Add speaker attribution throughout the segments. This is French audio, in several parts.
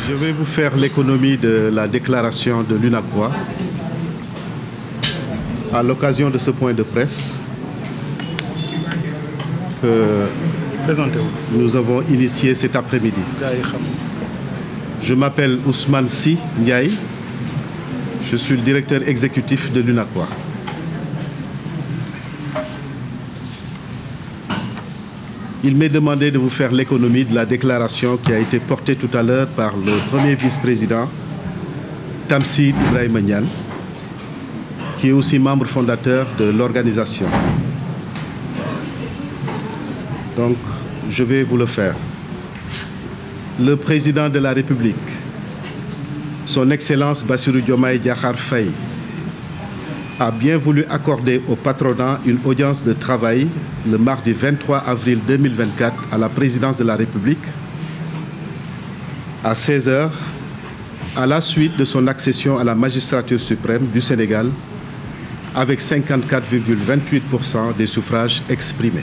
Speaker 1: Je vais vous faire l'économie de la déclaration de l'UNACOIS à l'occasion de ce point de presse que nous avons initié cet après-midi. Je m'appelle Ousmane Sy Ndiaye, je suis le directeur exécutif de l'UNACOIS. Il m'est demandé de vous faire l'économie de la déclaration qui a été portée tout à l'heure par le premier vice-président, Tamsir Ibrahima Niane, qui est aussi membre fondateur de l'organisation. Donc, je vais vous le faire. Le président de la République, son Excellence Bassirou Diomaye Diakhar Faye, a bien voulu accorder au patronat une audience de travail le mardi 23 avril 2024 à la présidence de la République à 16 h à la suite de son accession à la magistrature suprême du Sénégal avec 54,28% des suffrages exprimés.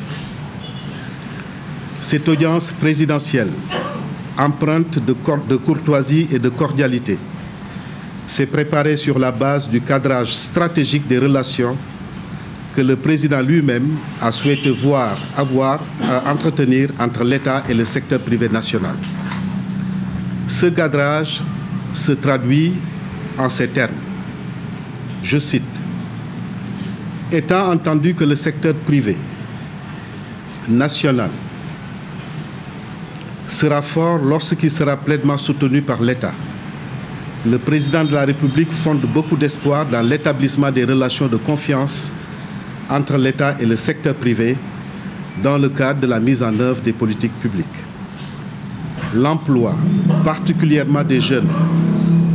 Speaker 1: Cette audience présidentielle, empreinte de courtoisie et de cordialité, s'est préparée sur la base du cadrage stratégique des relations que le président lui-même a souhaité entretenir entre l'État et le secteur privé national. Ce cadrage se traduit en ces termes. Je cite: étant entendu que le secteur privé national sera fort lorsqu'il sera pleinement soutenu par l'État, le président de la République fonde beaucoup d'espoir dans l'établissement des relations de confiance entre l'État et le secteur privé dans le cadre de la mise en œuvre des politiques publiques. L'emploi, particulièrement des jeunes,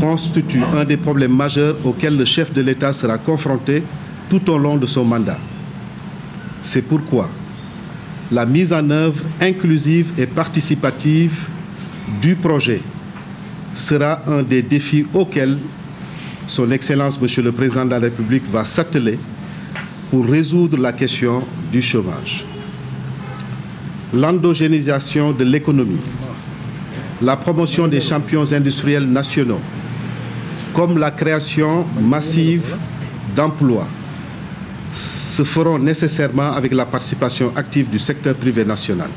Speaker 1: constitue un des problèmes majeurs auxquels le chef de l'État sera confronté tout au long de son mandat. C'est pourquoi la mise en œuvre inclusive et participative du projet sera un des défis auxquels son Excellence, Monsieur le Président de la République, va s'atteler pour résoudre la question du chômage. L'endogénisation de l'économie, la promotion des champions industriels nationaux, comme la création massive d'emplois, se feront nécessairement avec la participation active du secteur privé national.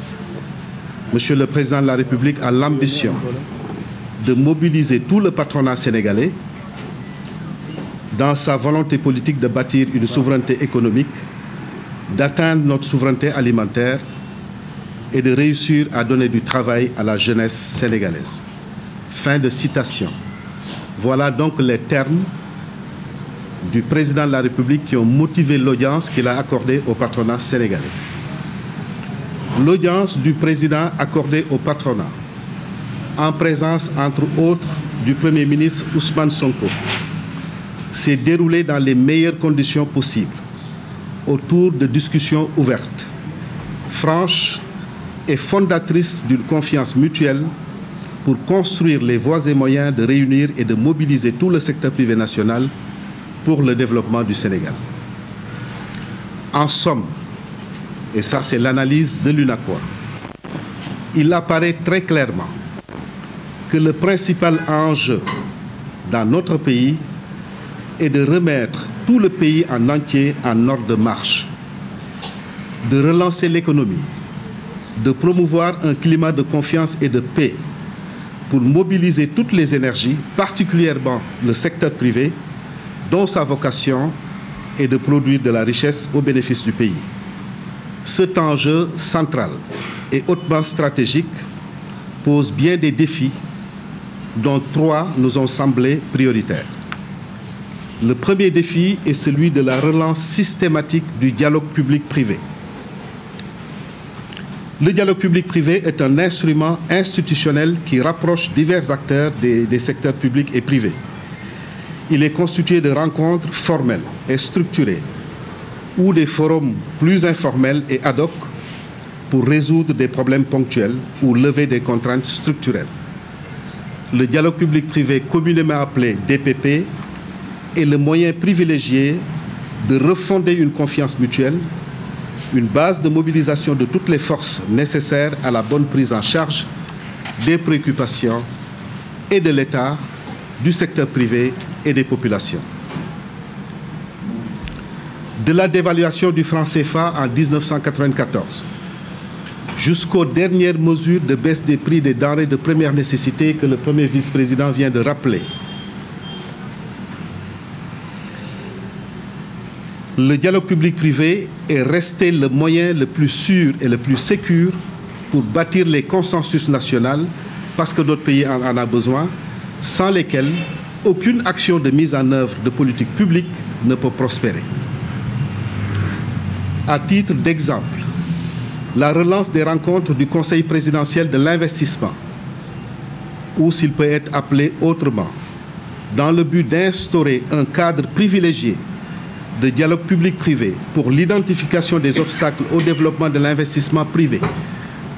Speaker 1: Monsieur le Président de la République a l'ambition de mobiliser tout le patronat sénégalais dans sa volonté politique de bâtir une souveraineté économique, d'atteindre notre souveraineté alimentaire et de réussir à donner du travail à la jeunesse sénégalaise. Fin de citation. Voilà donc les termes du président de la République qui ont motivé l'audience qu'il a accordée au patronat sénégalais. L'audience du président accordée au patronat, en présence, entre autres, du Premier ministre Ousmane Sonko, s'est déroulée dans les meilleures conditions possibles, autour de discussions ouvertes, franches et fondatrices d'une confiance mutuelle pour construire les voies et moyens de réunir et de mobiliser tout le secteur privé national pour le développement du Sénégal. En somme, et ça c'est l'analyse de l'UNACOIS, il apparaît très clairement que le principal enjeu dans notre pays est de remettre tout le pays en entier en ordre de marche, de relancer l'économie, de promouvoir un climat de confiance et de paix pour mobiliser toutes les énergies, particulièrement le secteur privé, dont sa vocation est de produire de la richesse au bénéfice du pays. Cet enjeu central et hautement stratégique pose bien des défis dont 3 nous ont semblé prioritaires. Le premier défi est celui de la relance systématique du dialogue public-privé. Le dialogue public-privé est un instrument institutionnel qui rapproche divers acteurs des secteurs publics et privés. Il est constitué de rencontres formelles et structurées ou des forums plus informels et ad hoc pour résoudre des problèmes ponctuels ou lever des contraintes structurelles. Le dialogue public-privé, communément appelé DPP, est le moyen privilégié de refonder une confiance mutuelle, une base de mobilisation de toutes les forces nécessaires à la bonne prise en charge des préoccupations et de l'État, du secteur privé et des populations. De la dévaluation du franc CFA en 1994 jusqu'aux dernières mesures de baisse des prix des denrées de première nécessité que le premier vice-président vient de rappeler, le dialogue public-privé est resté le moyen le plus sûr et le plus sécur pour bâtir les consensus nationaux parce que notre pays en a besoin, sans lesquels aucune action de mise en œuvre de politique publique ne peut prospérer. À titre d'exemple, la relance des rencontres du Conseil présidentiel de l'investissement, ou s'il peut être appelé autrement, dans le but d'instaurer un cadre privilégié de dialogue public-privé pour l'identification des obstacles au développement de l'investissement privé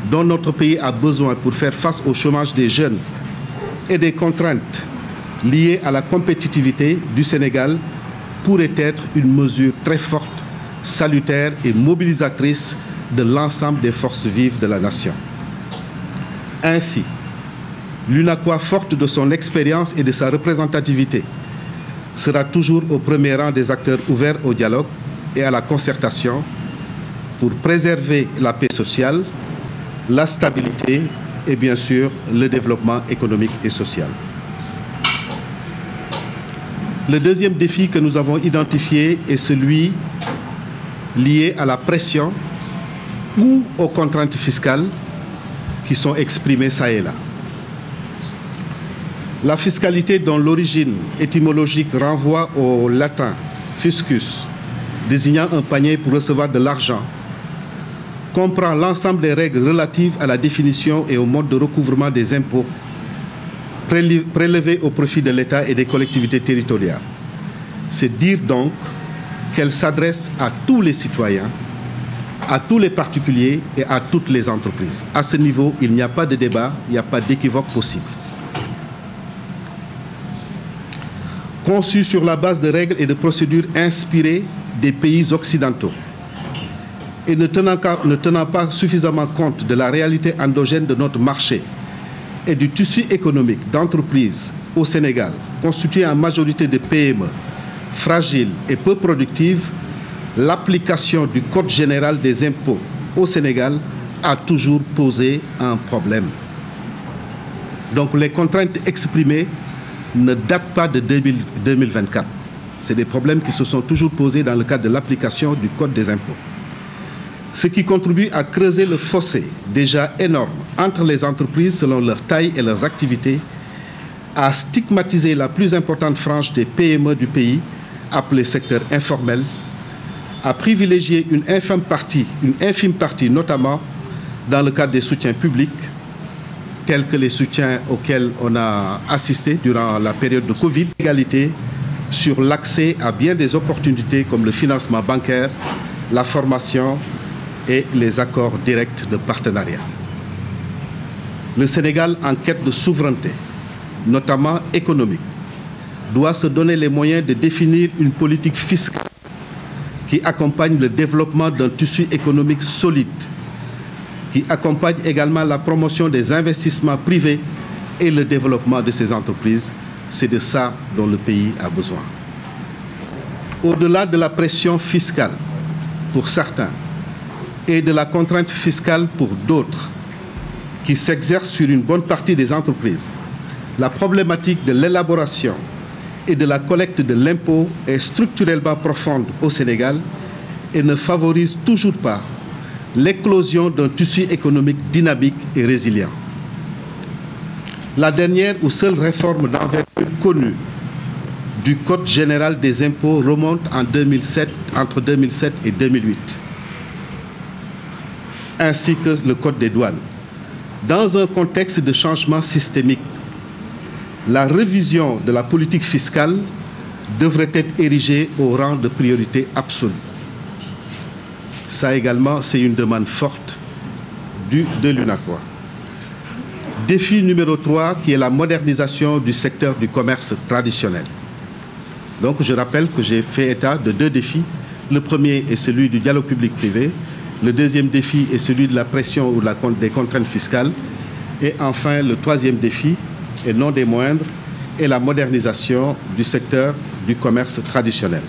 Speaker 1: dont notre pays a besoin pour faire face au chômage des jeunes et des contraintes liées à la compétitivité du Sénégal pourrait être une mesure très forte, salutaire et mobilisatrice de l'ensemble des forces vives de la nation. Ainsi, l'UNACOIS, forte de son expérience et de sa représentativité, sera toujours au premier rang des acteurs ouverts au dialogue et à la concertation pour préserver la paix sociale, la stabilité et bien sûr le développement économique et social. Le deuxième défi que nous avons identifié est celui lié à la pression ou aux contraintes fiscales qui sont exprimées çà et là. La fiscalité dont l'origine étymologique renvoie au latin fiscus, désignant un panier pour recevoir de l'argent, comprend l'ensemble des règles relatives à la définition et au mode de recouvrement des impôts prélevés au profit de l'État et des collectivités territoriales. C'est dire donc qu'elle s'adresse à tous les citoyens, à tous les particuliers et à toutes les entreprises. À ce niveau, il n'y a pas de débat, il n'y a pas d'équivoque possible. Conçue sur la base de règles et de procédures inspirées des pays occidentaux et ne tenant pas suffisamment compte de la réalité endogène de notre marché et du tissu économique d'entreprises au Sénégal, constitué en majorité de PME, fragiles et peu productives, l'application du Code général des impôts au Sénégal a toujours posé un problème. Donc les contraintes exprimées ne datent pas de 2024. C'est des problèmes qui se sont toujours posés dans le cadre de l'application du Code des impôts. Ce qui contribue à creuser le fossé déjà énorme entre les entreprises selon leur taille et leurs activités, à stigmatiser la plus importante frange des PME du pays, appelée secteur informel, à privilégier une infime partie, notamment dans le cadre des soutiens publics, tels que les soutiens auxquels on a assisté durant la période de Covid, égalité sur l'accès à bien des opportunités comme le financement bancaire, la formation et les accords directs de partenariat. Le Sénégal, en quête de souveraineté, notamment économique, doit se donner les moyens de définir une politique fiscale qui accompagne le développement d'un tissu économique solide, qui accompagne également la promotion des investissements privés et le développement de ces entreprises. C'est de ça dont le pays a besoin. Au-delà de la pression fiscale pour certains et de la contrainte fiscale pour d'autres qui s'exercent sur une bonne partie des entreprises, la problématique de l'élaboration et de la collecte de l'impôt est structurellement profonde au Sénégal et ne favorise toujours pas l'éclosion d'un tissu économique dynamique et résilient. La dernière ou seule réforme d'envergure connue du Code général des impôts remonte en 2007, entre 2007 et 2008, ainsi que le Code des douanes. Dans un contexte de changement systémique, la révision de la politique fiscale devrait être érigée au rang de priorité absolue. Ça également, c'est une demande forte de l'UNACOIS. Défi numéro 3, qui est la modernisation du secteur du commerce traditionnel. Donc, je rappelle que j'ai fait état de 2 défis. Le premier est celui du dialogue public-privé. Le deuxième défi est celui de la pression ou des contraintes fiscales. Et enfin, le troisième défi, et non des moindres, est la modernisation du secteur du commerce traditionnel.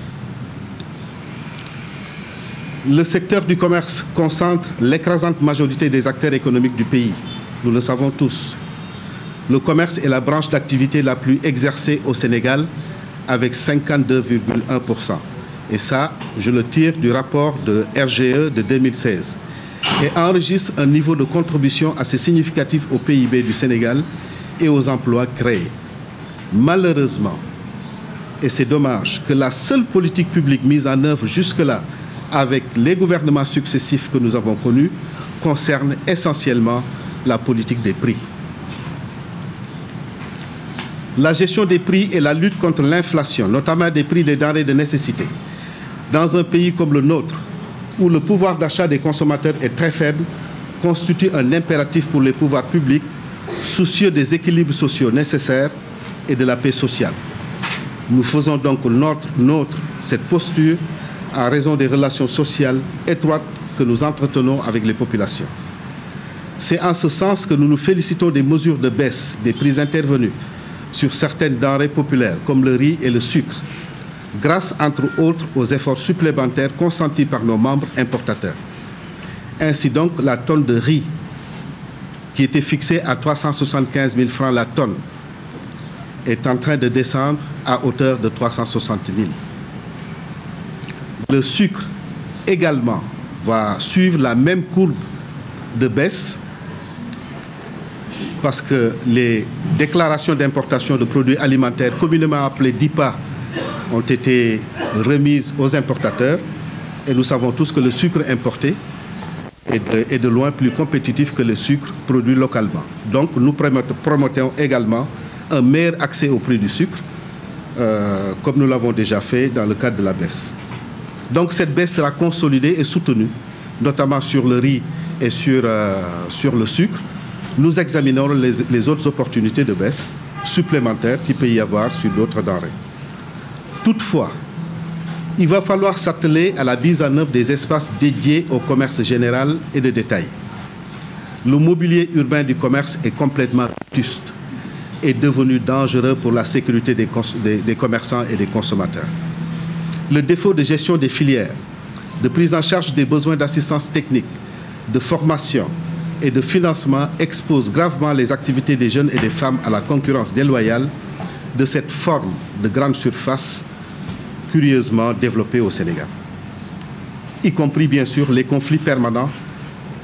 Speaker 1: Le secteur du commerce concentre l'écrasante majorité des acteurs économiques du pays. Nous le savons tous. Le commerce est la branche d'activité la plus exercée au Sénégal avec 52,1%. Et ça, je le tire du rapport de RGE de 2016. Et enregistre un niveau de contribution assez significatif au PIB du Sénégal et aux emplois créés. Malheureusement, et c'est dommage, que la seule politique publique mise en œuvre jusque-là avec les gouvernements successifs que nous avons connus concerne essentiellement la politique des prix. La gestion des prix et la lutte contre l'inflation, notamment des prix des denrées de nécessité, dans un pays comme le nôtre, où le pouvoir d'achat des consommateurs est très faible, constitue un impératif pour les pouvoirs publics, soucieux des équilibres sociaux nécessaires et de la paix sociale. Nous faisons donc nôtre cette posture en raison des relations sociales étroites que nous entretenons avec les populations. C'est en ce sens que nous nous félicitons des mesures de baisse des prix intervenus sur certaines denrées populaires comme le riz et le sucre, grâce entre autres aux efforts supplémentaires consentis par nos membres importateurs. Ainsi donc, la tonne de riz, qui était fixée à 375 000 francs la tonne, est en train de descendre à hauteur de 360 000. Le sucre également va suivre la même courbe de baisse parce que les déclarations d'importation de produits alimentaires communément appelées DIPA ont été remises aux importateurs et nous savons tous que le sucre importé est de loin plus compétitif que le sucre produit localement. Donc nous promotons également un meilleur accès au prix du sucre, comme nous l'avons déjà fait dans le cadre de la baisse. Donc cette baisse sera consolidée et soutenue, notamment sur le riz et sur le sucre. Nous examinerons les autres opportunités de baisse supplémentaires qu'il peut y avoir sur d'autres denrées. Toutefois, il va falloir s'atteler à la mise en œuvre des espaces dédiés au commerce général et de détail. Le mobilier urbain du commerce est complètement vétuste et devenu dangereux pour la sécurité des commerçants et des consommateurs. Le défaut de gestion des filières, de prise en charge des besoins d'assistance technique, de formation et de financement expose gravement les activités des jeunes et des femmes à la concurrence déloyale de cette forme de grande surface curieusement développée au Sénégal. Y compris bien sûr les conflits permanents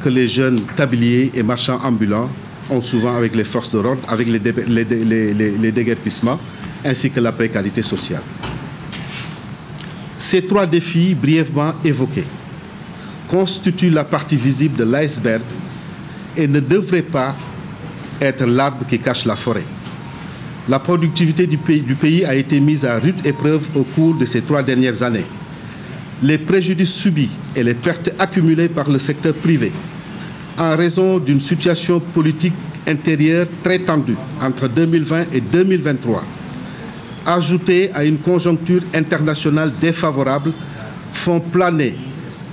Speaker 1: que les jeunes tabliers et marchands ambulants ont souvent avec les forces de l'ordre, avec les déguerpissements, ainsi que la précarité sociale. Ces trois défis brièvement évoqués constituent la partie visible de l'iceberg et ne devraient pas être l'arbre qui cache la forêt. La productivité du pays a été mise à rude épreuve au cours de ces 3 dernières années. Les préjudices subis et les pertes accumulées par le secteur privé en raison d'une situation politique intérieure très tendue entre 2020 et 2023, ajoutée à une conjoncture internationale défavorable, font planer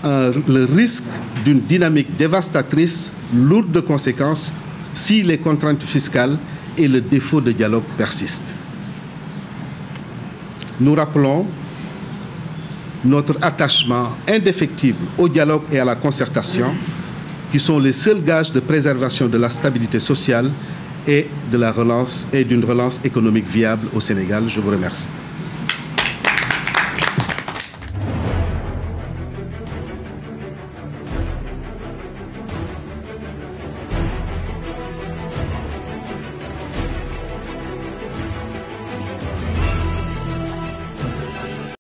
Speaker 1: le risque d'une dynamique dévastatrice, lourde de conséquences, si les contraintes fiscales et le défaut de dialogue persistent. Nous rappelons notre attachement indéfectible au dialogue et à la concertation, qui sont les seuls gages de préservation de la stabilité sociale et de la relance et d'une relance économique viable au Sénégal. Je vous remercie.